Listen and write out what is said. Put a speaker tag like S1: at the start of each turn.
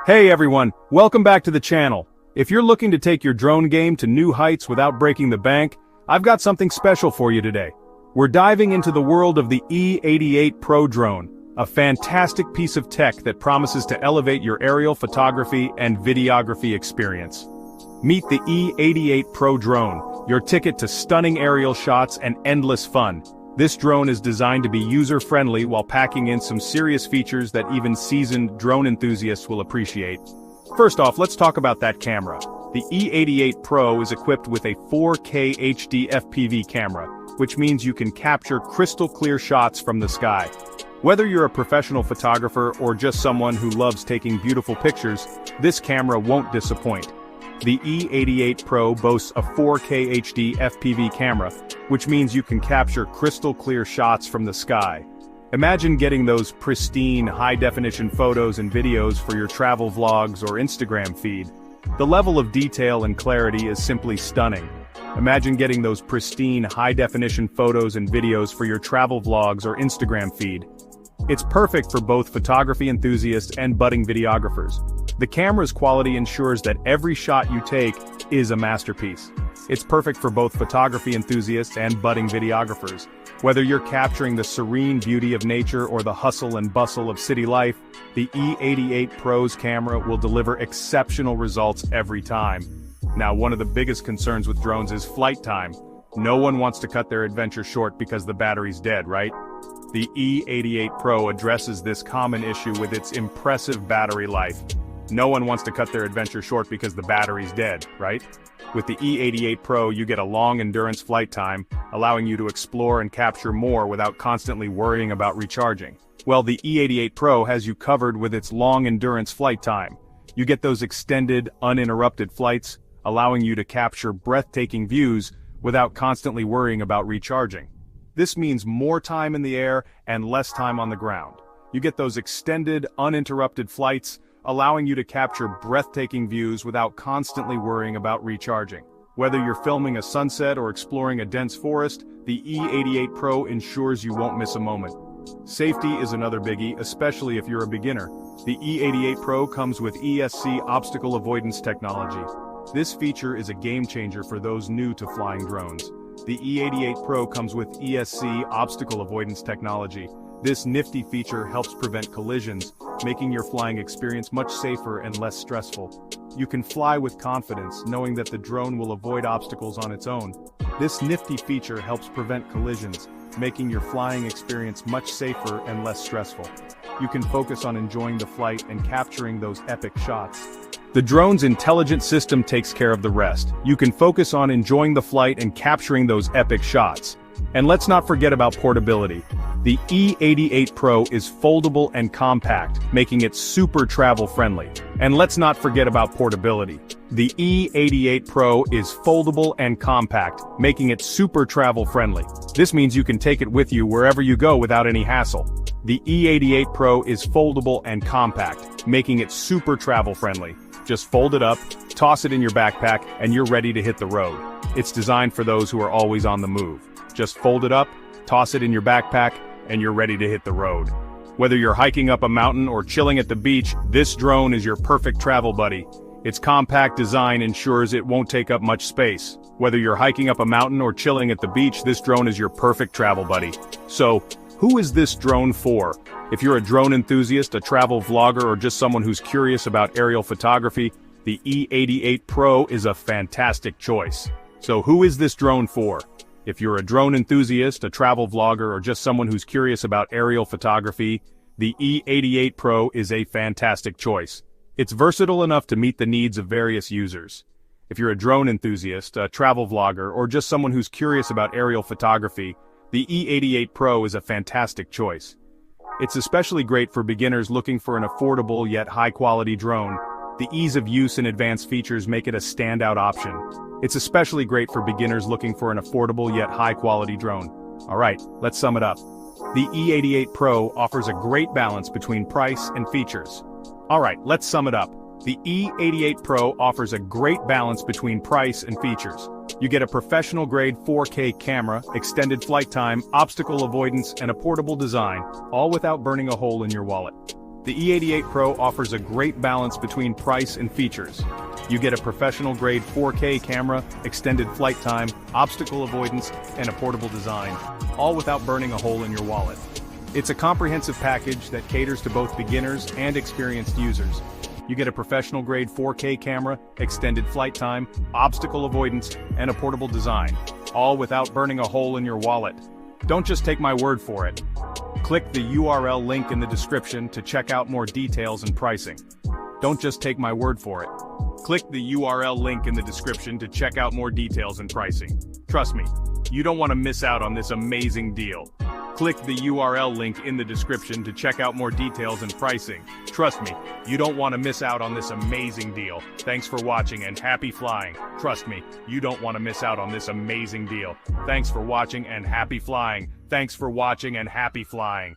S1: Hey everyone, welcome back to the channel. If you're looking to take your drone game to new heights without breaking the bank, I've got something special for you today. We're diving into the world of the E88 Pro Drone, a fantastic piece of tech that promises to elevate your aerial photography and videography experience. Meet the E88 Pro Drone, your ticket to stunning aerial shots and endless fun. This drone is designed to be user-friendly while packing in some serious features that even seasoned drone enthusiasts will appreciate. First off, let's talk about that camera. The E88 Pro is equipped with a 4K HD FPV camera, which means you can capture crystal-clear shots from the sky. Whether you're a professional photographer or just someone who loves taking beautiful pictures, this camera won't disappoint. The E88 Pro boasts a 4K HD FPV camera, which means you can capture crystal-clear shots from the sky. Imagine getting those pristine, high-definition photos and videos for your travel vlogs or Instagram feed. The level of detail and clarity is simply stunning. Imagine getting those pristine, high-definition photos and videos for your travel vlogs or Instagram feed. It's perfect for both photography enthusiasts and budding videographers. The camera's quality ensures that every shot you take is a masterpiece. It's perfect for both photography enthusiasts and budding videographers. Whether you're capturing the serene beauty of nature or the hustle and bustle of city life, the E88 Pro's camera will deliver exceptional results every time. Now, one of the biggest concerns with drones is flight time. No one wants to cut their adventure short because the battery's dead, right? The E88 Pro addresses this common issue with its impressive battery life. No one wants to cut their adventure short because the battery's dead, right? With the E88 Pro, you get a long endurance flight time, allowing you to explore and capture more without constantly worrying about recharging. Well, the E88 Pro has you covered with its long endurance flight time. You get those extended, uninterrupted flights, allowing you to capture breathtaking views without constantly worrying about recharging. This means more time in the air and less time on the ground. You get those extended, uninterrupted flights, allowing you to capture breathtaking views without constantly worrying about recharging. Whether you're filming a sunset or exploring a dense forest, the E88 Pro ensures you won't miss a moment. Safety is another biggie, especially if you're a beginner. The E88 Pro comes with ESC obstacle avoidance technology. This feature is a game changer for those new to flying drones. The E88 Pro comes with ESC obstacle avoidance technology. This nifty feature helps prevent collisions, making your flying experience much safer and less stressful. You can fly with confidence, knowing that the drone will avoid obstacles on its own. This nifty feature helps prevent collisions, making your flying experience much safer and less stressful. You can focus on enjoying the flight and capturing those epic shots. The drone's intelligent system takes care of the rest. You can focus on enjoying the flight and capturing those epic shots. And let's not forget about portability. The E88 Pro is foldable and compact, making it super travel-friendly. And let's not forget about portability. The E88 Pro is foldable and compact, making it super travel-friendly. This means you can take it with you wherever you go without any hassle. The E88 Pro is foldable and compact, making it super travel-friendly. Just fold it up, toss it in your backpack, and you're ready to hit the road. It's designed for those who are always on the move. Just fold it up, toss it in your backpack, and you're ready to hit the road. Whether you're hiking up a mountain or chilling at the beach, this drone is your perfect travel buddy. Its compact design ensures it won't take up much space. Whether you're hiking up a mountain or chilling at the beach, this drone is your perfect travel buddy. So, who is this drone for? If you're a drone enthusiast, a travel vlogger, or just someone who's curious about aerial photography, the E88 Pro is a fantastic choice. So who is this drone for? If you're a drone enthusiast, a travel vlogger, or just someone who's curious about aerial photography, the E88 Pro is a fantastic choice. It's versatile enough to meet the needs of various users. If you're a drone enthusiast, a travel vlogger, or just someone who's curious about aerial photography, the E88 Pro is a fantastic choice. It's especially great for beginners looking for an affordable yet high-quality drone. The ease of use and advanced features make it a standout option. It's especially great for beginners looking for an affordable yet high-quality drone. Alright, let's sum it up. The E88 Pro offers a great balance between price and features. Alright, let's sum it up. The E88 Pro offers a great balance between price and features. You get a professional-grade 4K camera, extended flight time, obstacle avoidance, and a portable design, all without burning a hole in your wallet. The E88 Pro offers a great balance between price and features. You get a professional-grade 4K camera, extended flight time, obstacle avoidance, and a portable design, all without burning a hole in your wallet. It's a comprehensive package that caters to both beginners and experienced users. You get a professional-grade 4K camera, extended flight time, obstacle avoidance, and a portable design, all without burning a hole in your wallet. Don't just take my word for it. Click the URL link in the description to check out more details and pricing. Don't just take my word for it. Click the URL link in the description to check out more details and pricing. Trust me, you don't want to miss out on this amazing deal. Click the URL link in the description to check out more details and pricing. Trust me, you don't want to miss out on this amazing deal. Thanks for watching and happy flying. Trust me, you don't want to miss out on this amazing deal. Thanks for watching and happy flying. Thanks for watching and happy flying.